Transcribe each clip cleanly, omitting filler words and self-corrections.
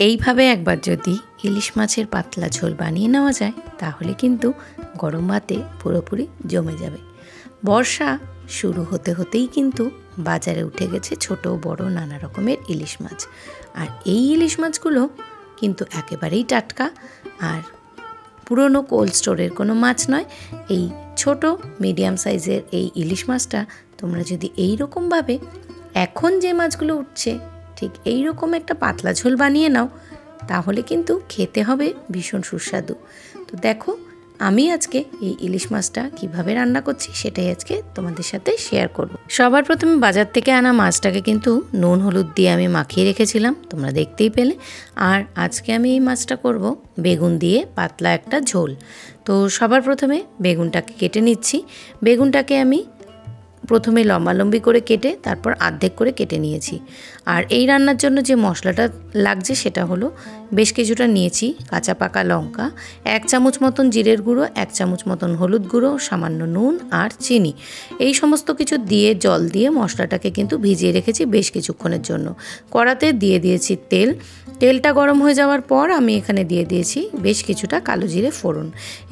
এইভাবে একবার যদি ইলিশ মাছের পাতলা ঝোল বানিয়ে নেওয়া যায় তাহলে কিন্তু গরম ভাতে পুরোপুরি জমে যাবে। বর্ষা শুরু হতে হতেই কিন্তু বাজারে উঠে গেছে ছোট বড় নানা রকমের ইলিশ মাছ। আর এই ইলিশ মাছগুলো কিন্তু একেবারেই টাটকা আর পুরনো কোল্ড স্টোরের কোনো মাছ নয়। এই ছোট মিডিয়াম সাইজের এই ইলিশ মাছটা তোমরা যদি এই রকমভাবে এখন যে মাছগুলো উঠছে ঠিক এই রকম একটা পাতলা ঝোল বানিয়ে নাও তাহলে কিন্তু খেতে হবে ভীষণ সুস্বাদু। তো দেখো আমি আজকে এই ইলিশ মাছটা কিভাবে রান্না করছি সেটাই আজকে তোমাদের সাথে শেয়ার করব। সবার প্রথমে বাজার থেকে আনা মাছটাকে কিন্তু নুন হলুদ দিয়ে আমি মাখিয়ে রেখেছিলাম, তোমরা দেখতেই পেলে। আর আজকে আমি এই মাছটা করব বেগুন দিয়ে পাতলা একটা ঝোল। তো সবার প্রথমে বেগুনটাকে কেটে নিচ্ছি। বেগুনটাকে আমি প্রথমে লম্বালম্বি করে কেটে তারপর অর্ধেক করে কেটে নিয়েছি। আর এই রান্নার জন্য যে মশলাটা লাগছে সেটা হলো বেশ কিছুটা নিয়েছি কাঁচা পাকা লঙ্কা, 1 চামচ মতন জিরের গুঁড়ো, 1 চামচ মতন হলুদ গুঁড়ো, সামান্য নুন আর চিনি। এই সমস্ত কিছু দিয়ে জল দিয়ে মশলাটাকে কিন্তু ভিজিয়ে রেখেছি বেশ কিছুক্ষণের জন্য। কড়াতে দিয়ে দিয়েছি তেল। তেলটা গরম হয়ে যাওয়ার পর আমি এখানে দিয়ে দিয়েছি বেশ কিছুটা কালো জিরে ফোড়ন।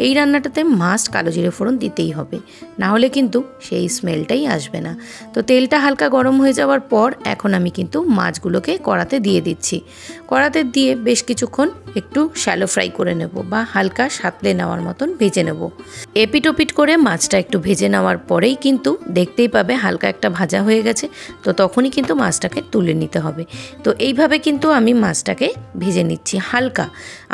এই রান্নাটাতে মাস্ট কালো জিরে ফোড়ন দিতেই হবে, না হলে কিন্তু সেই স্মেলটাই আসবে না। তো তেলটা হালকা গরম হয়ে যাওয়ার পর এখন আমি কিন্তু মাছগুলোকে কড়াতে দিয়ে দিচ্ছি। কড়াতে দিয়ে বেশ কিছুক্ষণ একটু শ্যালো ফ্রাই করে নেব বা হালকা সাঁতলে নেওয়ার মতন ভেজে নেব। এপিট ওপিট করে মাছটা একটু ভেজে নেওয়ার পরেই কিন্তু দেখতেই পাবে হালকা একটা ভাজা হয়ে গেছে। তো তখনই কিন্তু মাছটাকে তুলে নিতে হবে। তো এইভাবে কিন্তু আমি মাছটাকে ভেজে নিচ্ছি হালকা।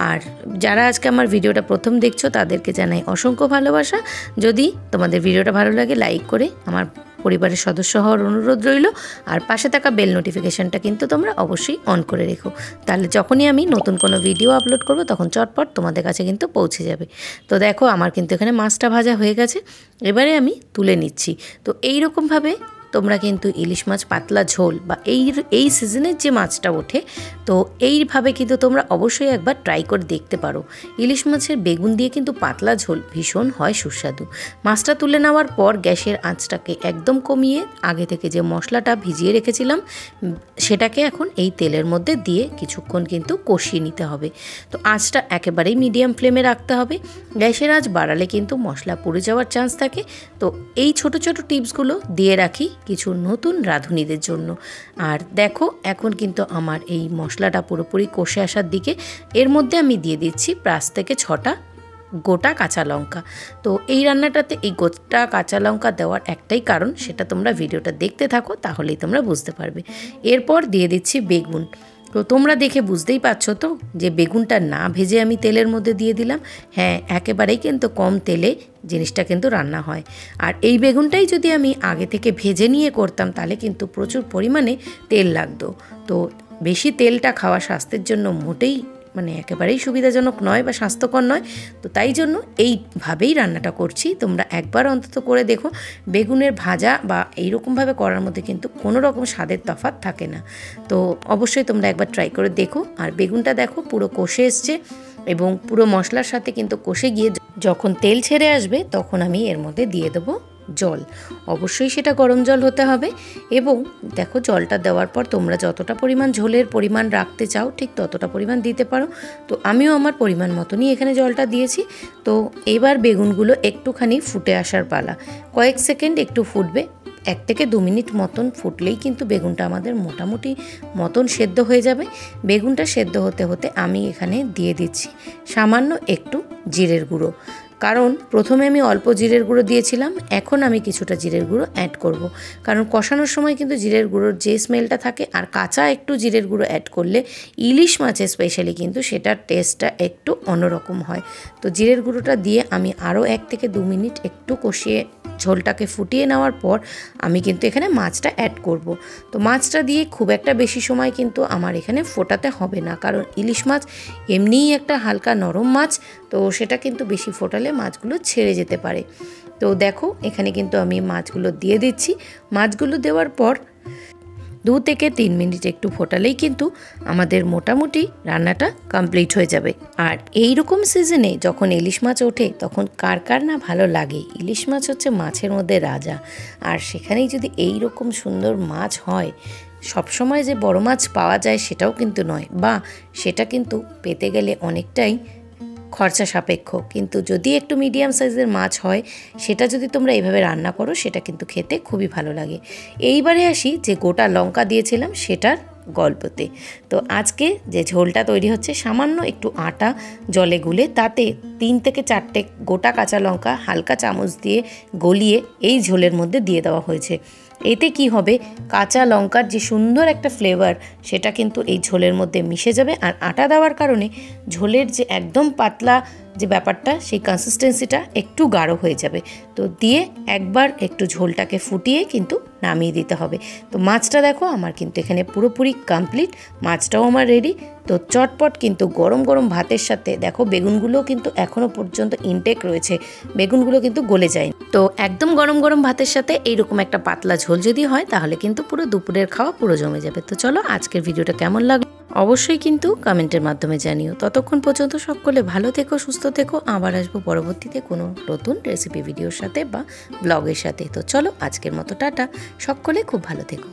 আর যারা আজকে আমার ভিডিওটা প্রথম দেখছো তাদেরকে জানাই অসংখ্য ভালোবাসা। যদি তোমাদের ভিডিওটা ভালো লাগে লাইক করে আমার পরিবারের সদস্য হওয়ার অনুরোধ রইল। আর পাশে থাকা বেল নোটিফিকেশানটা কিন্তু তোমরা অবশ্যই অন করে রেখো, তাহলে যখনই আমি নতুন কোনো ভিডিও আপলোড করব তখন চটপট তোমাদের কাছে কিন্তু পৌঁছে যাবে। তো দেখো আমার কিন্তু এখানে মাছটা ভাজা হয়ে গেছে, এবারে আমি তুলে নিচ্ছি। তো এই রকমভাবে তোমরা কিন্তু ইলিশ মাছ পাতলা ঝোল বা এই সিজনের যে মাছটা ওঠে তো এইভাবে কিন্তু তোমরা অবশ্যই একবার ট্রাই করে দেখতে পারো। ইলিশ মাছের বেগুন দিয়ে কিন্তু পাতলা ঝোল ভীষণ হয় সুস্বাদু। মাছটা তুলে নেওয়ার পর গ্যাসের আঁচটাকে একদম কমিয়ে আগে থেকে যে মশলাটা ভিজিয়ে রেখেছিলাম সেটাকে এখন এই তেলের মধ্যে দিয়ে কিছুক্ষণ কিন্তু কষিয়ে নিতে হবে। তো আঁচটা একেবারেই মিডিয়াম ফ্লেমে রাখতে হবে। গ্যাসের আঁচ বাড়ালে কিন্তু মশলা পুড়ে যাওয়ার চান্স থাকে। তো এই ছোট ছোট টিপসগুলো দিয়ে রাখি কিছু নতুন রাঁধুনিদের জন্য। আর দেখো এখন কিন্তু আমার এই মশলাটা পুরোপুরি কষে আসার দিকে। এর মধ্যে আমি দিয়ে দিচ্ছি 5 থেকে 6টা গোটা কাঁচা লঙ্কা। তো এই রান্নাটাতে এই গোটা কাঁচা লঙ্কা দেওয়ার একটাই কারণ, সেটা তোমরা ভিডিওটা দেখতে থাকো তাহলেই তোমরা বুঝতে পারবে। এরপর দিয়ে দিচ্ছি বেগুন। তো তোমরা দেখে বুঝতেই পারছো তো যে বেগুনটা না ভেজে আমি তেলের মধ্যে দিয়ে দিলাম। হ্যাঁ, একেবারেই কিন্তু কম তেলে জিনিসটা কিন্তু রান্না হয়। আর এই বেগুনটাই যদি আমি আগে থেকে ভেজে নিয়ে করতাম তাহলে কিন্তু প্রচুর পরিমাণে তেল লাগতো। তো বেশি তেলটা খাওয়া স্বাস্থ্যের জন্য মোটেই একেবারেই সুবিধাজনক নয় বা স্বাস্থ্যকর নয়। তো তাই জন্য এইভাবেই রান্নাটা করছি। তোমরা একবার অন্তত করে দেখো, বেগুনের ভাজা বা এইরকমভাবে করার মধ্যে কিন্তু কোনো রকম স্বাদের তফাৎ থাকে না। তো অবশ্যই তোমরা একবার ট্রাই করে দেখো। আর বেগুনটা দেখো পুরো কষে এসছে এবং পুরো মশলার সাথে কিন্তু কষে গিয়ে যখন তেল ছেড়ে আসবে তখন আমি এর মধ্যে দিয়ে দেবো জল। অবশ্যই সেটা গরম জল হতে হবে। এবং দেখো জলটা দেওয়ার পর তোমরা যতটা পরিমাণ ঝোলের পরিমাণ রাখতে চাও ঠিক ততটা পরিমাণ দিতে পারো। তো আমিও আমার পরিমাণ মতনই এখানে জলটা দিয়েছি। তো এবার বেগুনগুলো একটুখানি ফুটে আসার পালা। কয়েক সেকেন্ড একটু ফুটবে, 1 থেকে 2 মিনিট মতন ফুটলেই কিন্তু বেগুনটা আমাদের মোটামুটি মতন সেদ্ধ হয়ে যাবে। বেগুনটা সেদ্ধ হতে হতে আমি এখানে দিয়ে দিচ্ছি সামান্য একটু জিরের গুঁড়ো। কারণ প্রথমে আমি অল্প জিরের গুঁড়ো দিয়েছিলাম, এখন আমি কিছুটা জিরের গুঁড়ো অ্যাড করব। কারণ কষানোর সময় কিন্তু জিরের গুঁড়োর যে স্মেলটা থাকে আর কাঁচা একটু জিরের গুঁড়ো অ্যাড করলে ইলিশ মাছে স্পেশালি কিন্তু সেটার টেস্টটা একটু অন্যরকম হয়। তো জিরের গুঁড়োটা দিয়ে আমি আরও 1 থেকে 2 মিনিট একটু কষিয়ে ঝোলটাকে ফুটিয়ে নেওয়ার পর আমি কিন্তু এখানে মাছটা অ্যাড করব। তো মাছটা দিয়ে খুব একটা বেশি সময় কিন্তু আমার এখানে ফোটাতে হবে না, কারণ ইলিশ মাছ এমনিই একটা হালকা নরম মাছ। তো সেটা কিন্তু বেশি ফোটালে মাছগুলো ছেড়ে যেতে পারে। তো দেখো এখানে কিন্তু আমি মাছগুলো দিয়ে দিচ্ছি। মাছগুলো দেওয়ার পর 2 থেকে 3 মিনিট একটু ফোটালেই কিন্তু আমাদের মোটামুটি রান্নাটা কমপ্লিট হয়ে যাবে। আর এই রকম সিজনে যখন ইলিশ মাছ ওঠে তখন কার কার না ভালো লাগে। ইলিশ মাছ হচ্ছে মাছের মধ্যে রাজা। আর সেখানেই যদি এই রকম সুন্দর মাছ হয় সবসময় যে বড় মাছ পাওয়া যায় সেটাও কিন্তু নয়, বা সেটা কিন্তু পেতে গেলে অনেকটাই খরচা সাপেক্ষ। কিন্তু যদি একটু মিডিয়াম সাইজের মাছ হয়, সেটা যদি তোমরা এইভাবে রান্না করো, সেটা কিন্তু খেতে খুবই ভালো লাগে। এইবারে আসি যে গোটা লঙ্কা দিয়েছিলাম সেটার গল্পতে। তো আজকে যে ঝোলটা তৈরি হচ্ছে, সামান্য একটু আটা জলে গুলে তাতে 3 থেকে 4টে গোটা কাঁচা লঙ্কা হালকা চামচ দিয়ে গলিয়ে এই ঝোলের মধ্যে দিয়ে দেওয়া হয়েছে। এতে কি হবে, কাঁচা লঙ্কার যে সুন্দর একটা ফ্লেভার সেটা কিন্তু এই ঝোলের মধ্যে মিশে যাবে। আর আটা দেওয়ার কারণে ঝোলের যে একদম পাতলা যে ব্যাপারটা, সেই কনসিস্টেন্সিটা একটু গাঢ় হয়ে যাবে। তো দিয়ে একবার একটু ঝোলটাকে ফুটিয়ে কিন্তু নামিয়ে দিতে হবে। তো মাছটা দেখো আমার কিন্তু এখানে পুরোপুরি কমপ্লিট, মাছটাও আমার রেডি। তো চটপট কিন্তু গরম গরম ভাতের সাথে, দেখো বেগুনগুলোও কিন্তু এখনও পর্যন্ত ইনটেক রয়েছে, বেগুনগুলো কিন্তু গলে যায়নি। তো একদম গরম গরম ভাতের সাথে এইরকম একটা পাতলা ঝোল যদি হয়, তাহলে কিন্তু পুরো দুপুরের খাওয়া পুরো জমে যাবে। তো চলো, আজকের ভিডিওটা কেমন লাগলো অবশ্যই কিন্তু কমেন্টের মাধ্যমে জানিও। ততক্ষণ পর্যন্ত সকলে ভালো থেকো, সুস্থ থেকো। আবার আসবো পরবর্তীতে কোনো নতুন রেসিপি ভিডিওর সাথে বা ব্লগের সাথে। তো চলো, আজকের মতো টাটা, সকলে খুব ভালো থেকো।